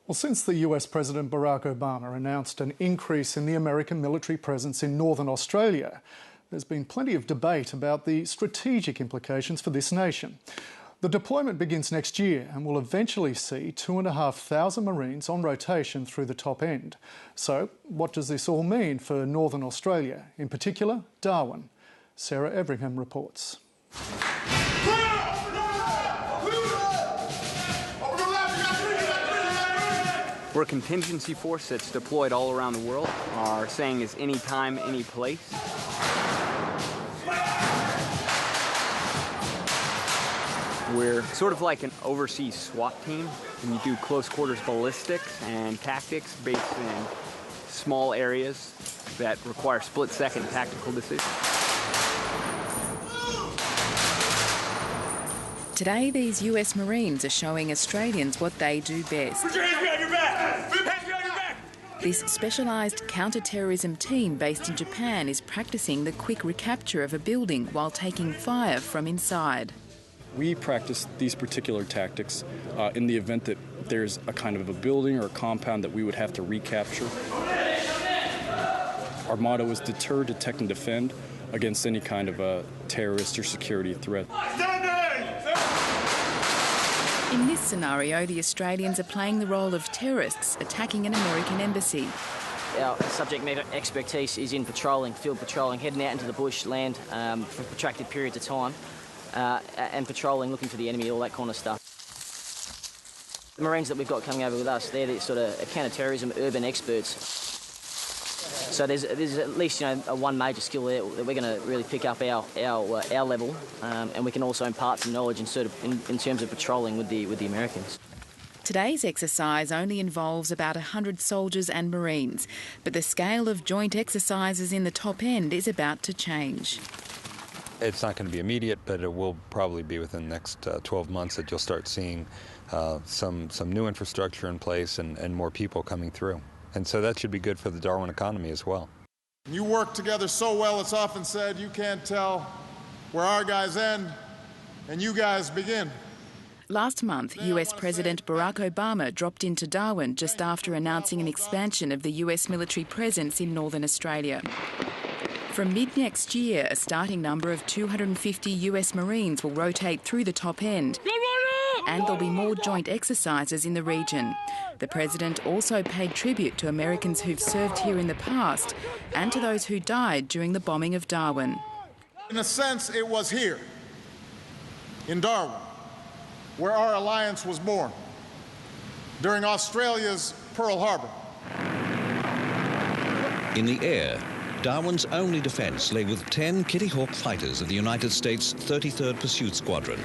Well, since the US President Barack Obama announced an increase in the American military presence in northern Australia, there's been plenty of debate about the strategic implications for this nation. The deployment begins next year and will eventually see 2,500 Marines on rotation through the top end. So, what does this all mean for northern Australia, in particular Darwin? Sarah Everingham reports. We're a contingency force that's deployed all around the world. Our saying is anytime, any place. We're sort of like an overseas SWAT team, and you do close quarters ballistics and tactics based in small areas that require split-second tactical decisions. Today, these US Marines are showing Australians what they do best. Put your hands behind your back! Hands behind your back! This specialised counter-terrorism team based in Japan is practising the quick recapture of a building while taking fire from inside. We practice these particular tactics in the event that there's a kind of a building or a compound that we would have to recapture. Our motto is deter, detect and defend against any kind of a terrorist or security threat. In this scenario, the Australians are playing the role of terrorists attacking an American embassy. Our subject matter expertise is in patrolling, field patrolling, heading out into the bush, land for protracted periods of time, and patrolling, looking for the enemy, all that kind of stuff. The Marines that we've got coming over with us, they're the sort of counter-terrorism urban experts. So there's at least one major skill there that we're going to really pick up our level, and we can also impart some knowledge in terms of patrolling with the Americans. Today's exercise only involves about 100 soldiers and Marines, but the scale of joint exercises in the top end is about to change. It's not going to be immediate, but it will probably be within the next 12 months that you'll start seeing some new infrastructure in place and more people coming through. And so that should be good for the Darwin economy as well. You work together so well, it's often said you can't tell where our guys end and you guys begin. Last month, US President Barack Obama dropped into Darwin just after announcing an expansion of the US military presence in northern Australia. From mid-next year, a starting number of 250 US Marines will rotate through the top end. And there'll be more joint exercises in the region. The President also paid tribute to Americans who've served here in the past and to those who died during the bombing of Darwin. In a sense, it was here, in Darwin, where our alliance was born, during Australia's Pearl Harbor. In the air, Darwin's only defence lay with 10 Kitty Hawk fighters of the United States 33rd Pursuit Squadron.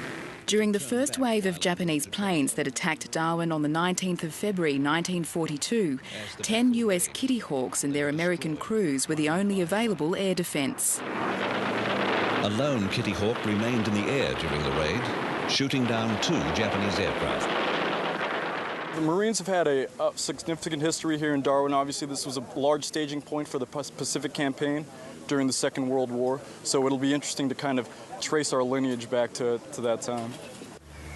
During the first wave of Japanese planes that attacked Darwin on the 19th of February 1942, 10 US Kitty Hawks and their American crews were the only available air defence. A lone Kitty Hawk remained in the air during the raid, shooting down 2 Japanese aircraft. The Marines have had a significant history here in Darwin. Obviously, this was a large staging point for the Pacific Campaign during the Second World War, so it'll be interesting to kind of trace our lineage back to that time.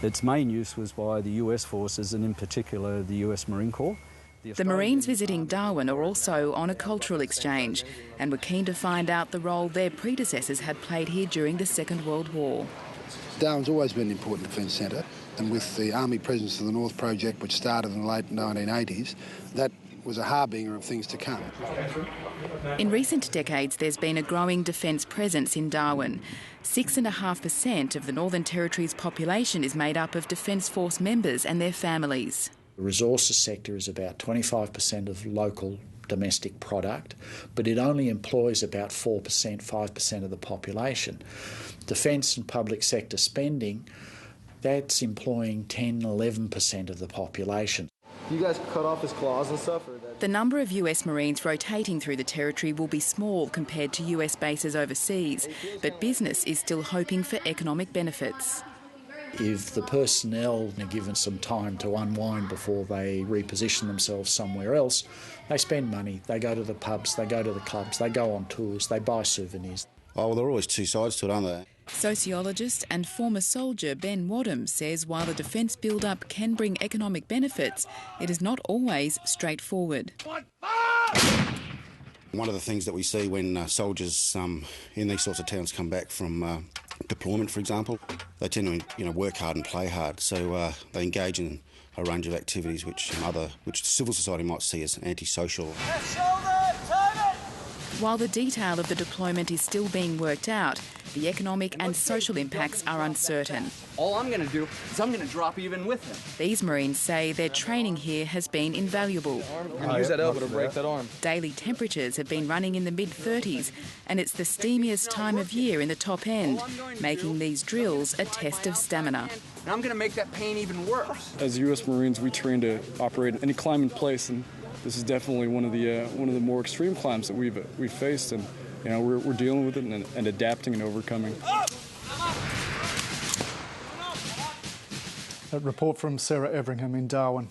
Its main use was by the US forces and in particular the US Marine Corps. The Marines visiting Darwin are also on a cultural exchange and were keen to find out the role their predecessors had played here during the Second World War. Darwin's always been an important defence centre, and with the Army Presence of the North project, which started in the late 1980s, that was a harbinger of things to come. In recent decades, there's been a growing defence presence in Darwin. 6.5% of the Northern Territory's population is made up of Defence Force members and their families. The resources sector is about 25% of local domestic product, but it only employs about 5% of the population. Defence and public sector spending, that's employing 10-11% of the population. You guys cut off his claws and stuff? The number of US Marines rotating through the territory will be small compared to US bases overseas, but business is still hoping for economic benefits. If the personnel are given some time to unwind before they reposition themselves somewhere else, they spend money, they go to the pubs, they go to the clubs, they go on tours, they buy souvenirs. Oh, well, there are always two sides to it, aren't there? Sociologist and former soldier Ben Wadham says while the defence build-up can bring economic benefits, it is not always straightforward. One of the things that we see when soldiers in these sorts of towns come back from deployment, for example, they tend to work hard and play hard. So they engage in a range of activities which civil society might see as antisocial. While the detail of the deployment is still being worked out, the economic and social impacts are uncertain. All I'm going to do is I'm going to drop even with him. These Marines say their training here has been invaluable. We're going to use that elbow to break that arm. Daily temperatures have been running in the mid-30s, and it's the steamiest time of year in the top end, making these drills a test of stamina. And I'm going to make that pain even worse. As U.S. Marines, we train to operate in any climb and place, and this is definitely one of the more extreme climbs that we've faced, and we're dealing with it and adapting and overcoming. A report from Sarah Everingham in Darwin.